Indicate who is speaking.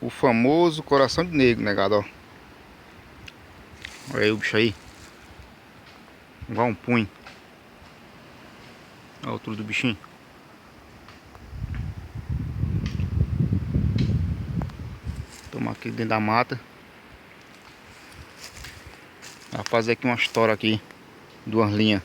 Speaker 1: O famoso coração de negro, negado, ó. Olha aí o bicho aí. Igual um punho. Olha a altura do bichinho. Toma aqui dentro da mata. Vai fazer aqui uma história aqui. Duas linhas.